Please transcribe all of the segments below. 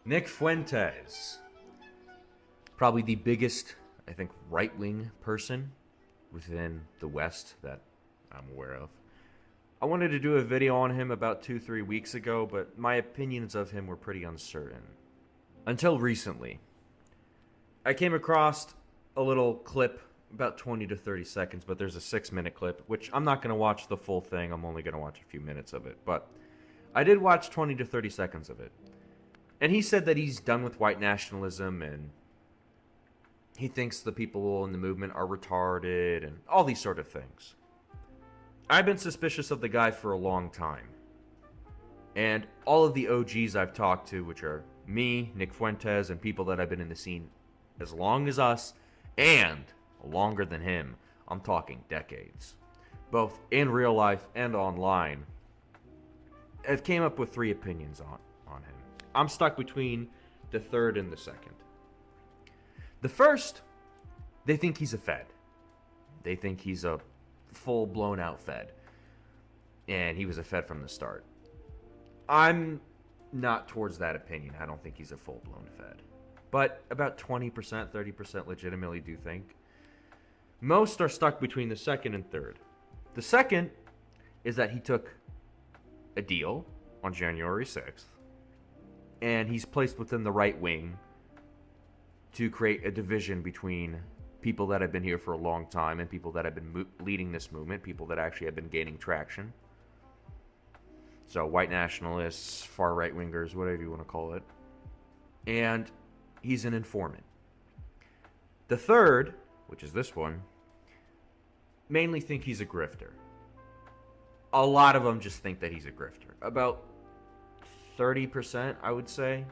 Nick Fuentes, probably the biggest, I think, right-wing person within the West that I'm aware of. I wanted to do a video on him about 2-3 weeks ago, but my opinions of him were pretty uncertain. Until recently. I came across a little clip, about 20 to 30 seconds, but there's a 6-minute clip, which I'm not going to watch the full thing. I'm only going to watch a few minutes of it. But I did watch 20 to 30 seconds of it. And he said that he's done with white nationalism and he thinks the people in the movement are retarded and all these sort of things. I've been suspicious of the guy for a long time. And all of the OGs I've talked to, which are me, Nick Fuentes, and people that have been in the scene as long as us and longer than him, I'm talking decades, both in real life and online, have came up with 3 opinions on him. I'm stuck between the third and the second. The first, they think he's a Fed. They think he's a full-blown out Fed. And he was a Fed from the start. I'm not towards that opinion. I don't think he's a full-blown Fed. But about 20%, 30% legitimately do think. Most are stuck between the second and third. The second is that he took a deal on January 6th. And he's placed within the right wing to create a division between people that have been here for a long time and people that have been leading this movement, people that actually have been gaining traction. So white nationalists, far right wingers, whatever you want to call it. And he's an informant. The third, which is this one, mainly think he's a grifter. A lot of them just think that he's a grifter. About 30%, I would say.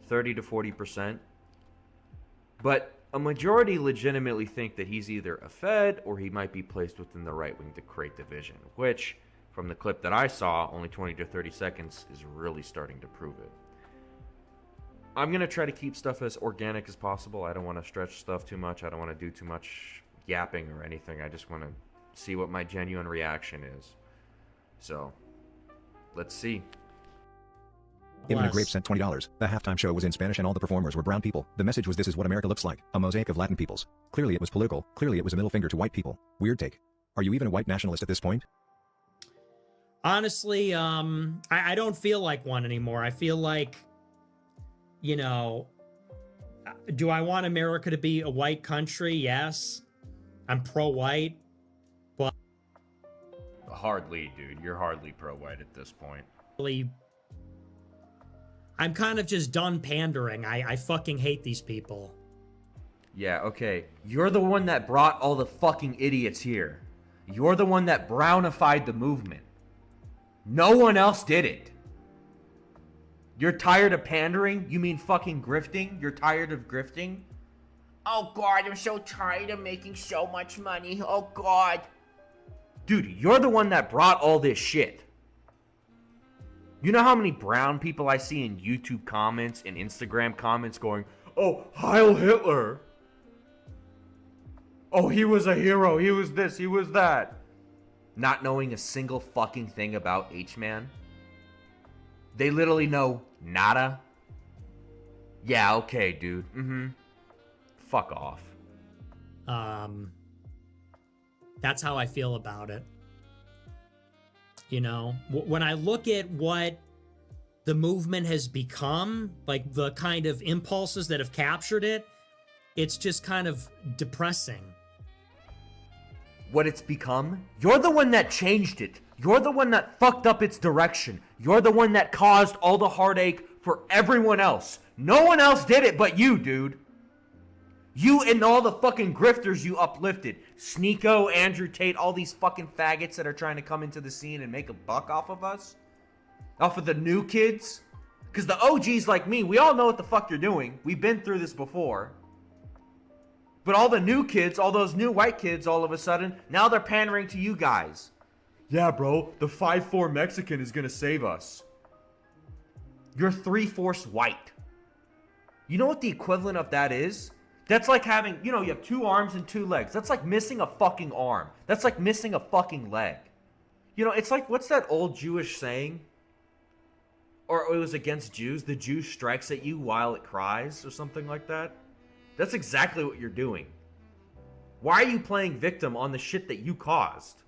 30 to 40%. But a majority legitimately think that he's either a Fed or he might be placed within the right wing to create division, which, from the clip that I saw, only 20 to 30 seconds, is really starting to prove it. I'm going to try to keep stuff as organic as possible. I don't want to stretch stuff too much. I don't want to do too much yapping or anything. I just want to see what my genuine reaction is. So, let's see. Even a Grape sent $20. The halftime show was in Spanish and all the performers were brown people. The message was this is what America looks like, a mosaic of Latin peoples. Clearly it was political, clearly it was a middle finger to white people. Weird take. Are you even a white nationalist at this point? Honestly, I don't feel like one anymore. I feel like, you know, do I want America to be a white country? Yes. I'm pro-white, but Hardly, dude. You're hardly pro-white at this point. really, I'm kind of just done pandering. I fucking hate these people. Yeah, okay. You're the one that brought all the fucking idiots here. You're the one that brownified the movement. No one else did it. You're tired of pandering? You mean fucking grifting? You're tired of grifting? Oh god, I'm so tired of making so much money. Oh god. Dude, you're the one that brought all this shit. You know how many brown people I see in YouTube comments and Instagram comments going, oh, Heil Hitler. Oh, he was a hero. He was this. He was that. Not knowing a single fucking thing about H-Man. They literally know nada. Yeah, okay, dude. Fuck off. That's how I feel about it. You know, when I look at what the movement has become, like the kind of impulses that have captured it, it's just kind of depressing. What it's become? You're the one that changed it. You're the one that fucked up its direction. You're the one that caused all the heartache for everyone else. No one else did it but you, dude. You and all the fucking grifters you uplifted. Sneeko, Andrew Tate, all these fucking faggots that are trying to come into the scene and make a buck off of us. Off of the new kids. Because the OGs like me, we all know what the fuck you're doing. We've been through this before. But all the new kids, all those new white kids all of a sudden, now they're pandering to you guys. Yeah, bro, the 5'4" Mexican is gonna save us. You're 3/4 white. You know what the equivalent of that is? That's like having, you know, you have 2 arms and 2 legs. That's like missing a fucking arm. That's like missing a fucking leg. You know, it's like, what's that old Jewish saying? Or it was against Jews. The Jew strikes at you while it cries or something like that. That's exactly what you're doing. Why are you playing victim on the shit that you caused?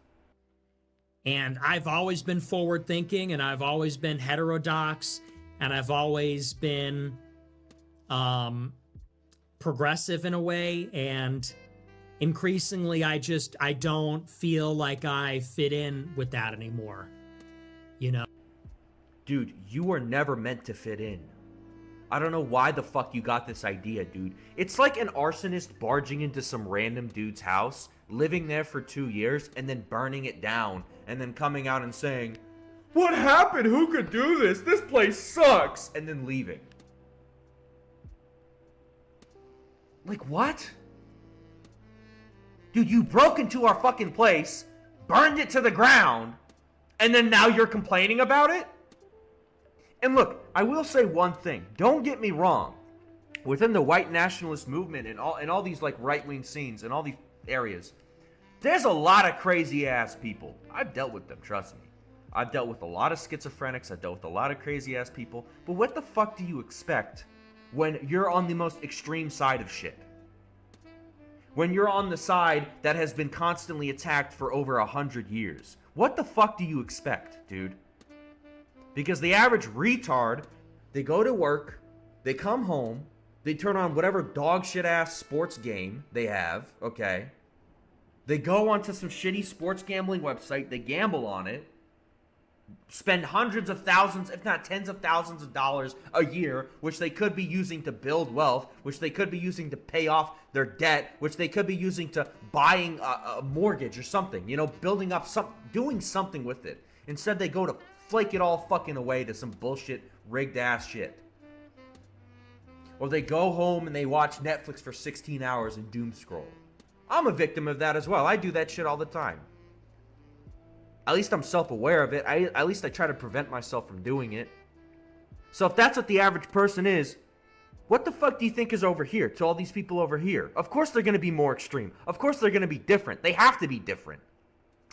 And I've always been forward thinking, and I've always been heterodox, and I've always been progressive in a way, and increasingly I don't feel like I fit in with that anymore. You know? Dude, you were never meant to fit in. I don't know why the fuck you got this idea, dude. It's like an arsonist barging into some random dude's house, living there for 2 years, and then burning it down, and then coming out and saying, "What happened? Who could do this? This place sucks!" and then leaving. Like, what? Dude, you broke into our fucking place, burned it to the ground, and then now you're complaining about it? And look, I will say one thing. Don't get me wrong. Within the white nationalist movement and all these like right-wing scenes and all these areas, there's a lot of crazy-ass people. I've dealt with them, trust me. I've dealt with a lot of schizophrenics. I've dealt with a lot of crazy-ass people. But what the fuck do you expect when you're on the most extreme side of shit? When you're on the side that has been constantly attacked for over 100 years? What the fuck do you expect, dude? Because the average retard, they go to work, they come home, they turn on whatever dog shit ass sports game they have, okay? They go onto some shitty sports gambling website, they gamble on it, spend hundreds of thousands, if not tens of thousands of dollars a year, which they could be using to build wealth, which they could be using to pay off their debt, which they could be using to buying a mortgage or something, you know, building up doing something with it. Instead, they go to flake it all fucking away to some bullshit, rigged ass shit. Or they go home and they watch Netflix for 16 hours and doom scroll. I'm a victim of that as well. I do that shit all the time. At least I'm self-aware of it. At least I try to prevent myself from doing it. So if that's what the average person is, what the fuck do you think is over here to all these people over here? Of course they're going to be more extreme. Of course they're going to be different. They have to be different.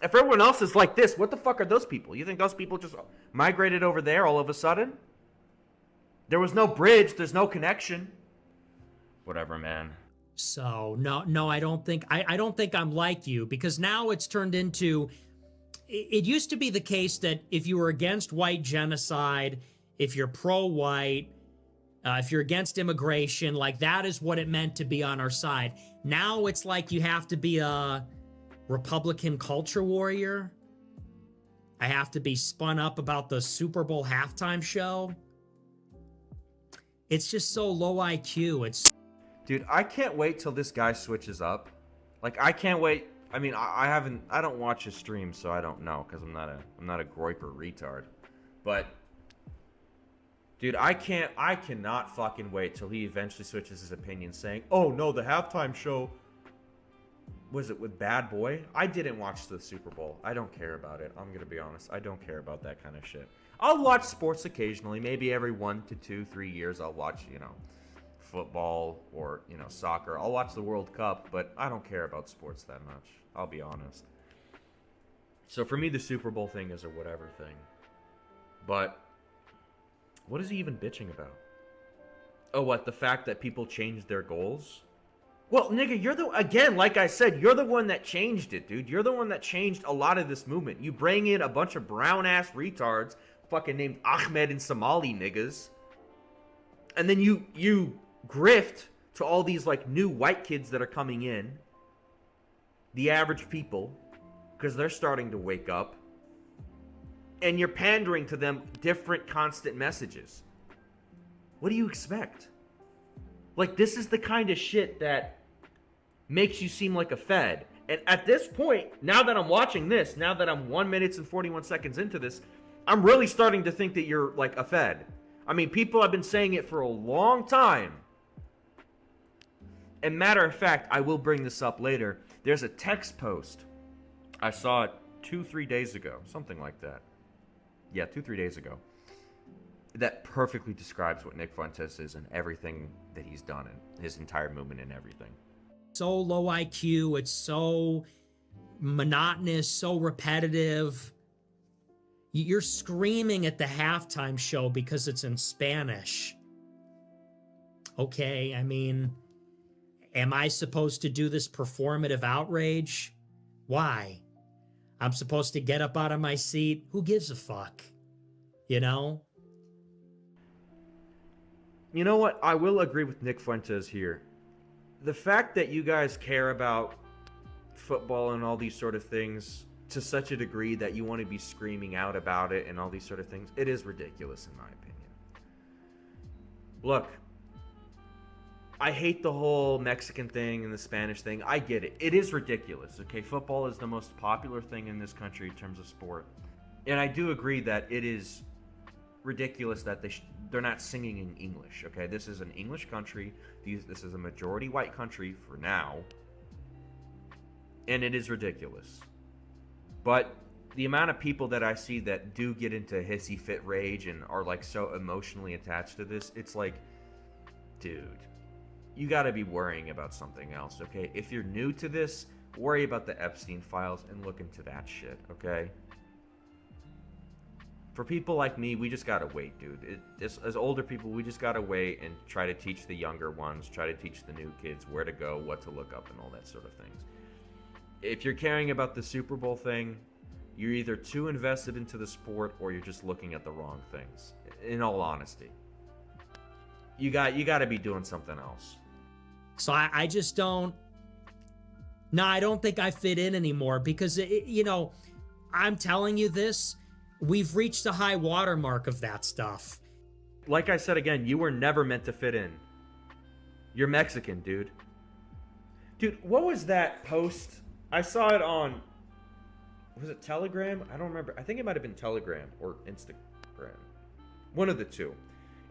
If everyone else is like this, what the fuck are those people? You think those people just migrated over there all of a sudden? There was no bridge. There's no connection. Whatever, man. So, no, I don't think I'm like you, because now it's turned into, it used to be the case that if you were against white genocide, if you're pro-white, if you're against immigration, like that is what it meant to be on our side. Now it's like you have to be a Republican culture warrior. I have to be spun up about the Super Bowl halftime show. It's just so low IQ. Dude, I can't wait till this guy switches up. Like, I can't wait. I mean, I don't watch his streams, so I don't know, because I'm not a groiper retard. But dude, I cannot fucking wait till he eventually switches his opinion, saying, "Oh no, the halftime show, was it with Bad Boy?" I didn't watch the Super Bowl. I don't care about it. I'm gonna be honest. I don't care about that kind of shit. I'll watch sports occasionally. Maybe every 1 to 2, 3 years I'll watch, you know, football or, you know, soccer. I'll watch the World Cup, but I don't care about sports that much. I'll be honest. So for me, the Super Bowl thing is a whatever thing. But what is he even bitching about? Oh, what? The fact that people changed their goals? Well, nigga, again, like I said, you're the one that changed it, dude. You're the one that changed a lot of this movement. You bring in a bunch of brown-ass retards, fucking named Ahmed and Somali niggas, and then you grift to all these, like, new white kids that are coming in, the average people, because they're starting to wake up, and you're pandering to them different constant messages. What do you expect? Like, this is the kind of shit that makes you seem like a fed. And at this point, now that I'm watching this, now that I'm 1 minute and 41 seconds into this, I'm really starting to think that you're like a fed. I mean, people have been saying it for a long time. And matter of fact, I will bring this up later. There's a text post. I saw it 2-3 days ago. Something like that. Yeah, 2-3 days ago. That perfectly describes what Nick Fuentes is and everything that he's done and his entire movement and everything. So low IQ. It's so monotonous, so repetitive. You're screaming at the halftime show because it's in Spanish. Okay, I mean, am I supposed to do this performative outrage? Why? I'm supposed to get up out of my seat? Who gives a fuck? You know? You know what? I will agree with Nick Fuentes here. The fact that you guys care about football and all these sort of things to such a degree that you want to be screaming out about it and all these sort of things, it is ridiculous in my opinion. Look, I hate the whole Mexican thing and the Spanish thing. I get it. It is ridiculous, okay? Football is the most popular thing in this country in terms of sport. And I do agree that it is ridiculous that they're not singing in English, okay? This is an English country. This is a majority white country for now. And it is ridiculous. But the amount of people that I see that do get into hissy fit rage and are like so emotionally attached to this, it's like, dude, you got to be worrying about something else, okay? If you're new to this, worry about the Epstein files and look into that shit, okay? For people like me, we just got to wait, dude. As older people, we just got to wait and try to teach the younger ones, try to teach the new kids where to go, what to look up, and all that sort of things. If you're caring about the Super Bowl thing, you're either too invested into the sport or you're just looking at the wrong things. In all honesty, you got to be doing something else. So I just don't. No, I don't think I fit in anymore because I'm telling you this. We've reached the high watermark of that stuff. Like I said again, you were never meant to fit in. You're Mexican, dude. Dude, what was that post? I saw it on, was it Telegram? I don't remember. I think it might have been Telegram or Instagram. One of the two.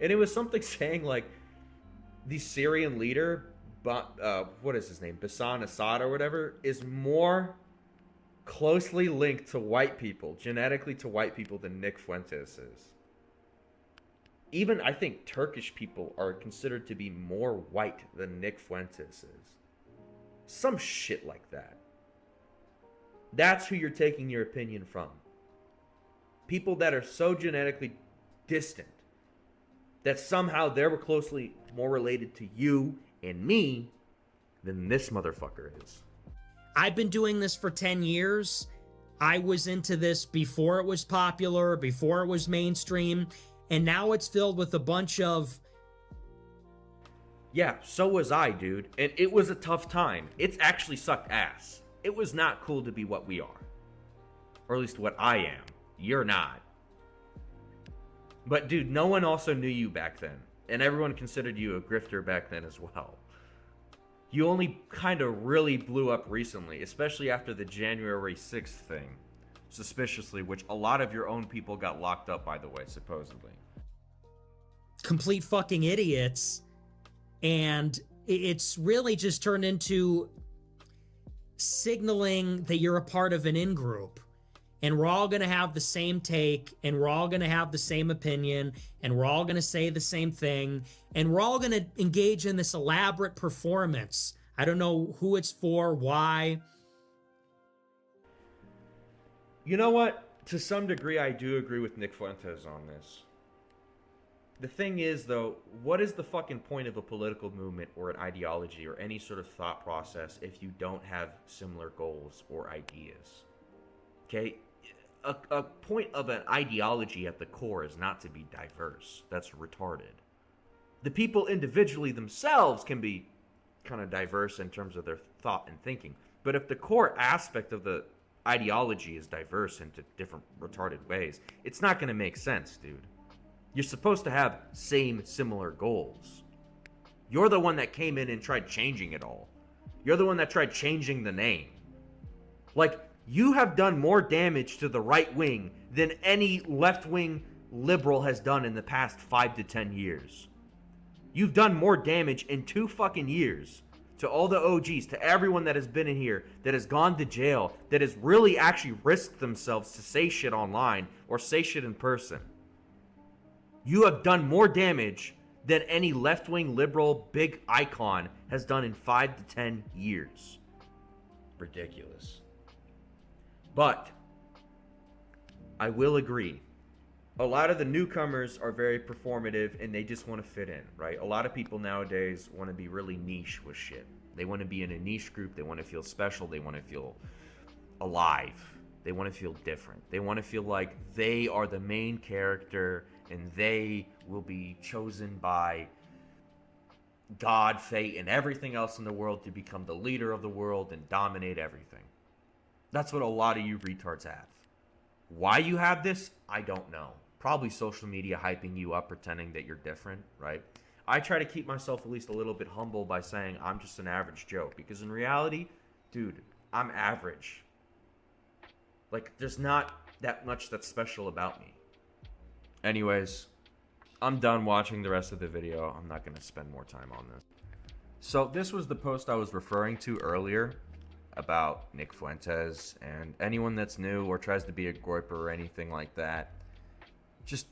And it was something saying like the Syrian leader, what is his name? Bashar Assad or whatever, is more closely linked to white people, genetically to white people, than Nick Fuentes is. Even I think Turkish people are considered to be more white than Nick Fuentes is. Some shit like that. That's who you're taking your opinion from. People that are so genetically distant that somehow they were closely more related to you and me than this motherfucker is. I've been doing this for 10 years. I was into this before it was popular, before it was mainstream, and now it's filled with a bunch of... Yeah, so was I, dude. And it was a tough time. It's actually sucked ass. It was not cool to be what we are. Or at least what I am. You're not. But dude, no one also knew you back then. And everyone considered you a grifter back then as well. You only kind of really blew up recently, especially after the January 6th thing. Suspiciously, which a lot of your own people got locked up, by the way, supposedly. Complete fucking idiots. And it's really just turned into signaling that you're a part of an in-group. And we're all going to have the same take, and we're all going to have the same opinion, and we're all going to say the same thing, and we're all going to engage in this elaborate performance. I don't know who it's for, why. You know what? To some degree, I do agree with Nick Fuentes on this. The thing is, though, what is the fucking point of a political movement or an ideology or any sort of thought process if you don't have similar goals or ideas? Okay? A point of an ideology at the core is not to be diverse. That's retarded. The people individually themselves can be kind of diverse in terms of their thought and thinking. But if the core aspect of the ideology is diverse into different retarded ways, it's not going to make sense, dude. You're supposed to have similar goals. You're the one that came in and tried changing it all. You're the one that tried changing the name. Like, you have done more damage to the right wing than any left-wing liberal has done in the past 5 to 10 years. You've done more damage in 2 fucking years to all the OGs, to everyone that has been in here, that has gone to jail, that has really actually risked themselves to say shit online or say shit in person. You have done more damage than any left-wing liberal big icon has done in 5 to 10 years. Ridiculous. But I will agree. A lot of the newcomers are very performative and they just want to fit in, right? A lot of people nowadays want to be really niche with shit. They want to be in a niche group. They want to feel special. They want to feel alive. They want to feel different. They want to feel like they are the main character and they will be chosen by God, fate, and everything else in the world to become the leader of the world and dominate everything. That's what a lot of you retards have. Why you have this, I don't know. Probably social media hyping you up, pretending that you're different, right? I try to keep myself at least a little bit humble by saying I'm just an average Joe. Because in reality, dude, I'm average. Like, there's not that much that's special about me. Anyways, I'm done watching the rest of the video. I'm not going to spend more time on this. So this was the post I was referring to earlier about Nick Fuentes, and anyone that's new or tries to be a groiper or anything like that, just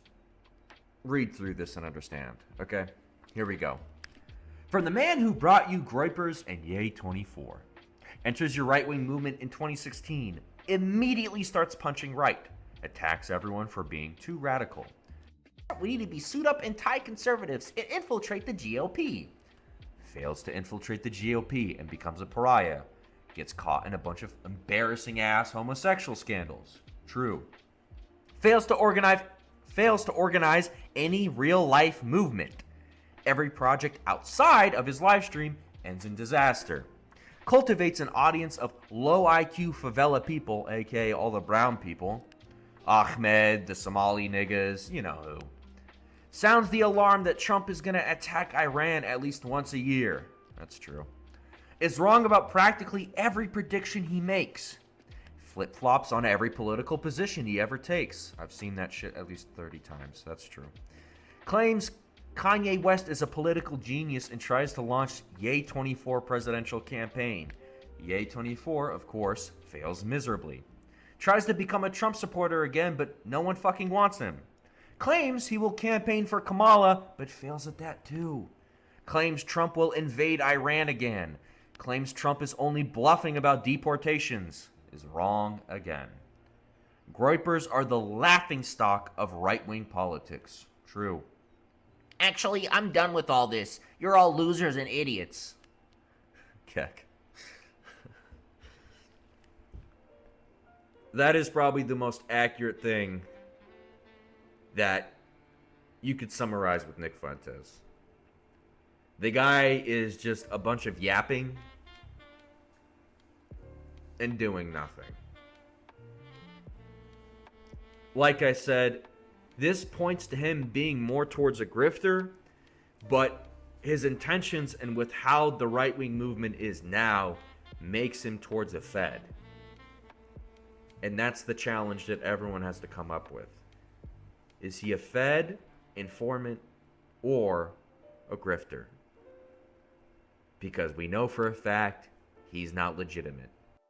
read through this and understand, okay? Here we go. From the man who brought you groipers and Yay 24. Enters your right-wing movement in 2016, immediately starts punching right, attacks everyone for being too radical. We need to be suit up anti-conservatives and infiltrate the GOP. Fails to infiltrate the GOP and becomes a pariah. Gets caught in a bunch of embarrassing ass homosexual scandals. True. Fails to organize any real life movement. Every project outside of his live stream ends in disaster. Cultivates an audience of low IQ favela people, aka all the brown people. Ahmed, the Somali niggas, you know who. Sounds the alarm that Trump is gonna attack Iran at least once a year. That's true. Is wrong about practically every prediction he makes. Flip-flops on every political position he ever takes. I've seen that shit at least 30 times. That's true. Claims Kanye West is a political genius and tries to launch Yay 24 presidential campaign. Yay 24, of course, fails miserably. Tries to become a Trump supporter again, but no one fucking wants him. Claims he will campaign for Kamala, but fails at that too. Claims Trump will invade Iran again. Claims Trump is only bluffing about deportations. Is wrong again. Groipers are the laughingstock of right-wing politics. True. Actually, I'm done with all this. You're all losers and idiots. Keck. That is probably the most accurate thing that you could summarize with Nick Fuentes. The guy is just a bunch of yapping and doing nothing. Like I said, this points to him being more towards a grifter, but his intentions and with how the right-wing movement is now makes him towards a Fed. And that's the challenge that everyone has to come up with. Is he a Fed, informant, or a grifter? Because we know for a fact he's not legitimate.